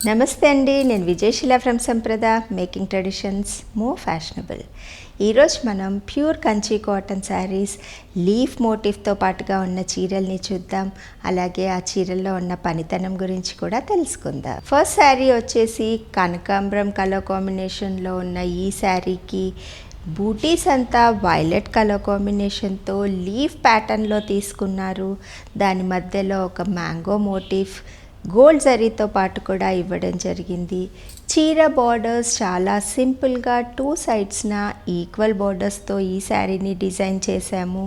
నమస్తే అండి, నేను Vijayasheela from Samprada making traditions more fashionable. ఈరోజు మనం pure Kanchi cotton sarees leaf మోటివ్తో పాటుగా ఉన్న చీరల్ని చూద్దాం. అలాగే ఆ చీరల్లో ఉన్న పనితనం గురించి కూడా తెలుసుకుందాం. ఫస్ట్ శారీ వచ్చేసి కనకాంబరం కలర్ కాంబినేషన్లో ఉన్న ఈ శారీకి బూటీస్ అంతా వైలెట్ కలర్ కాంబినేషన్తో లీఫ్ ప్యాటర్న్లో తీసుకున్నారు. దాని మధ్యలో ఒక మ్యాంగో మోటివ్ గోల్డ్ జరీతో పాటు కూడా ఇవ్వడం జరిగింది. చీర బార్డర్స్ చాలా సింపుల్గా 2 సైడ్స్న ఈక్వల్ బార్డర్స్తో ఈ శారీని డిజైన్ చేశాము.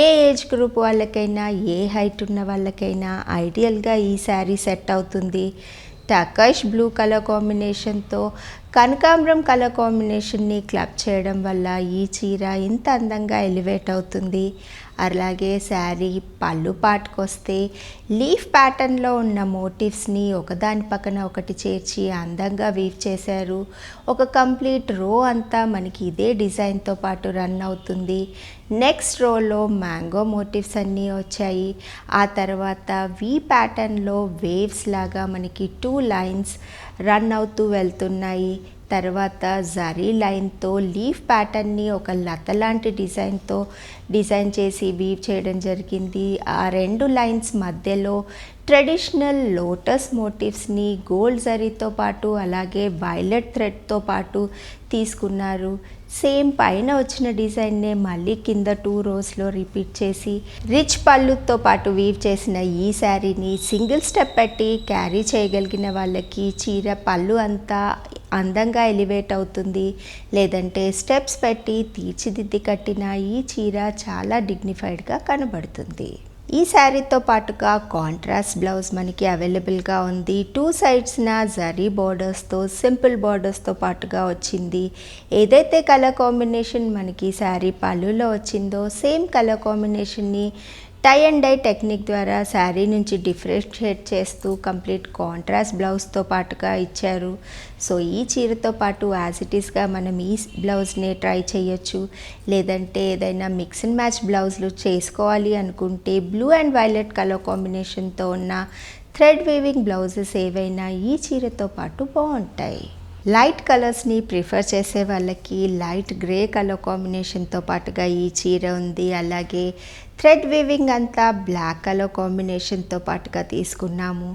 ఏ ఏజ్ గ్రూప్ వాళ్ళకైనా, ఏ హైట్ ఉన్న వాళ్ళకైనా ఐడియల్గా ఈ శారీ సెట్ అవుతుంది. టర్కాయిష్ బ్లూ కలర్ కాంబినేషన్తో కనకాంబరం కలర్ కాంబినేషన్ని క్లబ్ చేయడం వల్ల ఈ చీర ఇంత అందంగా ఎలివేట్ అవుతుంది. అలాగే శారీ పళ్ళు పాటుకు వస్తే లీఫ్ ప్యాటర్న్లో ఉన్న మోటివ్స్ని ఒకదాని పక్కన ఒకటి చేర్చి అందంగా వీవ్ చేశారు. ఒక కంప్లీట్ రో అంతా మనకి ఇదే డిజైన్తో పాటు రన్ అవుతుంది. నెక్స్ట్ రోలో మ్యాంగో మోటివ్స్ అన్నీ వచ్చాయి. ఆ తర్వాత వీ ప్యాటర్న్లో వేవ్స్ లాగా మనకి 2 లైన్స్ రన్ అవుతూ వెళ్తున్నాయి. తర్వాత జరీ లైన్తో లీఫ్ ప్యాటర్న్ని ఒక లత లాంటి డిజైన్ చేసి వీవ్ చేయడం జరిగింది. ఆ 2 లైన్స్ మధ్యలో ట్రెడిషనల్ లోటస్ మోటివ్స్ని గోల్డ్ జరీతో పాటు అలాగే వైలెట్ థ్రెడ్తో పాటు తీసుకున్నారు. సేమ్ పైన వచ్చిన డిజైన్నే మళ్ళీ కింద 2 రోస్లో రిపీట్ చేసి రిచ్ పళ్ళుతో పాటు వీవ్ చేసిన ఈ శారీని సింగిల్ స్టెప్ పెట్టి క్యారీ చేయగలిగిన వాళ్ళకి చీర పళ్ళు అంతా అందంగా ఎలివేట్ అవుతుంది. లేదంటే స్టెప్స్ పెట్టి తీర్చిదిద్ది కట్టిన ఈ చీర చాలా డిగ్నిఫైడ్గా కనబడుతుంది. ఈ శారీతో పాటుగా కాంట్రాస్ట్ బ్లౌజ్ మనకి అవైలబుల్గా ఉంది. 2 సైడ్స్న జరీ బార్డర్స్తో సింపుల్ బార్డర్స్తో పాటుగా వచ్చింది. ఏదైతే కలర్ కాంబినేషన్ మనకి శారీ పళ్ళులో వచ్చిందో సేమ్ కలర్ కాంబినేషన్ని టై అండ్ డై టెక్నిక్ ద్వారా శారీ నుంచి డిఫరెన్షియేట్ చేస్తూ కంప్లీట్ కాంట్రాస్ట్ బ్లౌజ్తో పాటుగా ఇచ్చారు. సో ఈ చీరతో పాటు యాజ్ ఇట్ ఈస్గా మనం ఈ బ్లౌజ్ని ట్రై చేయొచ్చు. లేదంటే ఏదైనా మిక్స్ అండ్ మ్యాచ్ బ్లౌజ్లు చేసుకోవాలి అనుకుంటే బ్లూ అండ్ వైలెట్ కలర్ కాంబినేషన్తో ఉన్న థ్రెడ్ వీవింగ్ బ్లౌజెస్ ఏవైనా ఈ చీరతో పాటు బాగుంటాయి. లైట్ కలర్స్ని ప్రిఫర్ చేసే వాళ్ళకి లైట్ గ్రే కలర్ కాంబినేషన్తో పాటుగా ఈ చీర ఉంది. అలాగే థ్రెడ్ వీవింగ్ అంతా బ్లాక్ కలర్ కాంబినేషన్తో పాటుగా తీసుకున్నాము.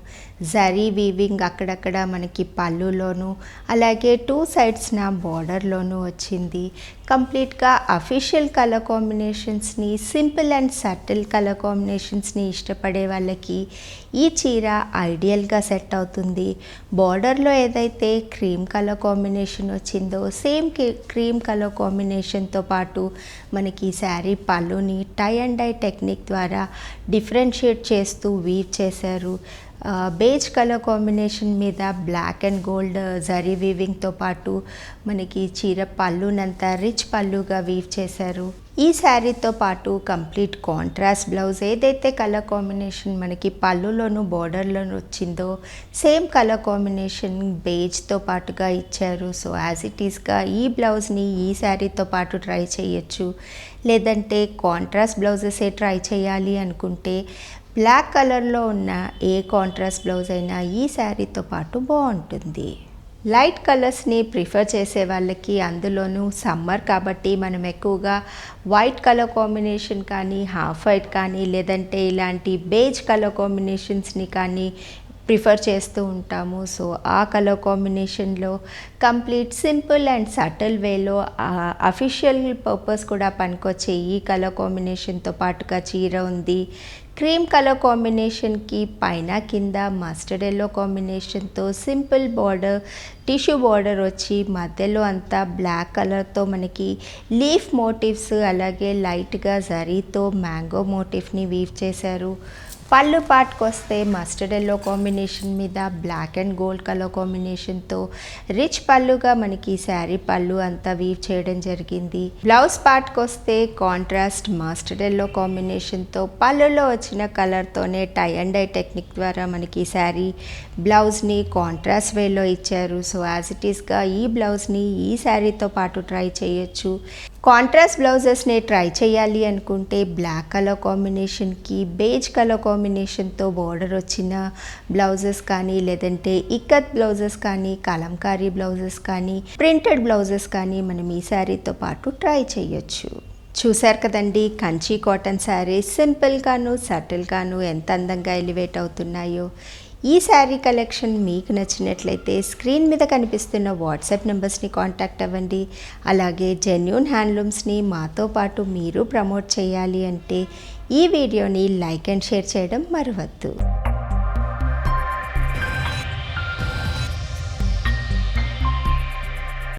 జరీ వీవింగ్ అక్కడక్కడ మనకి పళ్ళులోను అలాగే 2 సైడ్స్న బార్డర్లోనూ వచ్చింది. కంప్లీట్గా అఫీషియల్ కలర్ కాంబినేషన్స్ని, సింపుల్ అండ్ సటిల్ కలర్ కాంబినేషన్స్ని ఇష్టపడే వాళ్ళకి ఈ చీర ఐడియల్గా సెట్ అవుతుంది. బార్డర్లో ఏదైతే క్రీమ్ కలర్ కాంబినేషన్ వచ్చిందో సేమ్ క్రీమ్ కలర్ కాంబినేషన్తో పాటు మనకి ఈ శారీ పళ్ళుని టై అండ్ డై టెక్నిక్ ద్వారా డిఫరెన్షియేట్ చేస్తూ వీవ్ చేశారు. బేజ్ కలర్ కాంబినేషన్ మీద బ్లాక్ అండ్ గోల్డ్ జరీ వీవింగ్తో పాటు మనకి చీర పళ్ళునంతా రిచ్ పళ్ళుగా వీవ్ చేశారు. ఈ శారీతో పాటు కంప్లీట్ కాంట్రాస్ట్ బ్లౌజ్ ఏదైతే కలర్ కాంబినేషన్ మనకి పళ్ళులోను బార్డర్లోను వచ్చిందో సేమ్ కలర్ కాంబినేషన్ బేజ్తో పాటుగా ఇచ్చారు. సో యాజ్ ఇట్ ఈస్గా ఈ బ్లౌజ్ని ఈ శారీతో పాటు ట్రై చేయొచ్చు. లేదంటే కాంట్రాస్ట్ బ్లౌజెసే ట్రై చేయాలి అనుకుంటే బ్లాక్ కలర్లో ఉన్న ఏ కాంట్రాస్ట్ బ్లౌజ్ అయినా ఈ శారీతో పాటు బాగుంటుంది. లైట్ కలర్స్ని ప్రిఫర్ చేసే వాళ్ళకి, అందులోనూ సమ్మర్ కాబట్టి మనం ఎక్కువగా వైట్ కలర్ కాంబినేషన్ కానీ, హాఫ్ వైట్ కానీ, లేదంటే ఇలాంటి బేజ్ కలర్ కాంబినేషన్స్ని కానీ ప్రిఫర్ చేస్తూ ఉంటాము. సో ఆ కలర్ కాంబినేషన్లో కంప్లీట్ సింపుల్ అండ్ సటిల్ వేలో అఫీషియల్ పర్పస్ కూడా పనికొచ్చే ఈ కలర్ కాంబినేషన్తో పాటుగా చీర ఉంది. క్రీమ్ కలర్ కాంబినేషన్కి పైన కింద మస్టర్డ్ ఎల్లో కాంబినేషన్తో సింపుల్ బార్డర్, టిష్యూ బార్డర్ వచ్చి మధ్యలో అంతా బ్లాక్ కలర్తో మనకి లీఫ్ మోటివ్స్ అలాగే లైట్గా జరీతో మ్యాంగో మోటివ్ని వీవ్ చేశారు. పళ్ళు పాటుకు వస్తే మస్టర్డ్ ఎల్లో కాంబినేషన్ మీద బ్లాక్ అండ్ గోల్డ్ కలర్ కాంబినేషన్తో రిచ్ పళ్ళుగా మనకి శారీ పళ్ళు అంతా వీవ్ చేయడం జరిగింది. బ్లౌజ్ పార్ట్కి వస్తే కాంట్రాస్ట్ మస్టర్డ్ ఎల్లో కాంబినేషన్తో పళ్ళులో వచ్చిన కలర్తోనే టై అండ్ డై టెక్నిక్ ద్వారా మనకి శారీ బ్లౌజ్ని కాంట్రాస్ట్ వేలో ఇచ్చారు. సో యాజ్ ఇట్ ఈస్గా ఈ బ్లౌజ్ని ఈ శారీతో పాటు ట్రై చేయొచ్చు. కాంట్రాస్ట్ బ్లౌజెస్ని ట్రై చేయాలి అనుకుంటే బ్లాక్ కలర్ కాంబినేషన్కి బేజ్ కలర్ కాంబినేషన్తో బోర్డర్ వచ్చిన బ్లౌజెస్ కానీ, లేదంటే ఇక్కత్ బ్లౌజెస్ కానీ, కలంకారీ బ్లౌజెస్ కానీ, ప్రింటెడ్ బ్లౌజెస్ కానీ మనం ఈ శారీతో పాటు ట్రై చేయొచ్చు. చూశారు కదండి, కంచి కాటన్ శారీస్ సింపుల్గాను సటిల్గాను ఎంత అందంగా ఎలివేట్ అవుతున్నాయో. ఈ శారీ కలెక్షన్ మీకు నచ్చినట్లయితే స్క్రీన్ మీద కనిపిస్తున్న వాట్సాప్ నెంబర్స్ని కాంటాక్ట్ అవ్వండి. అలాగే జెన్యూన్ హ్యాండ్లూమ్స్ని మాతో పాటు మీరు ప్రమోట్ చేయాలి అంటే ఈ వీడియోని లైక్ అండ్ షేర్ చేయడం మరవద్దు.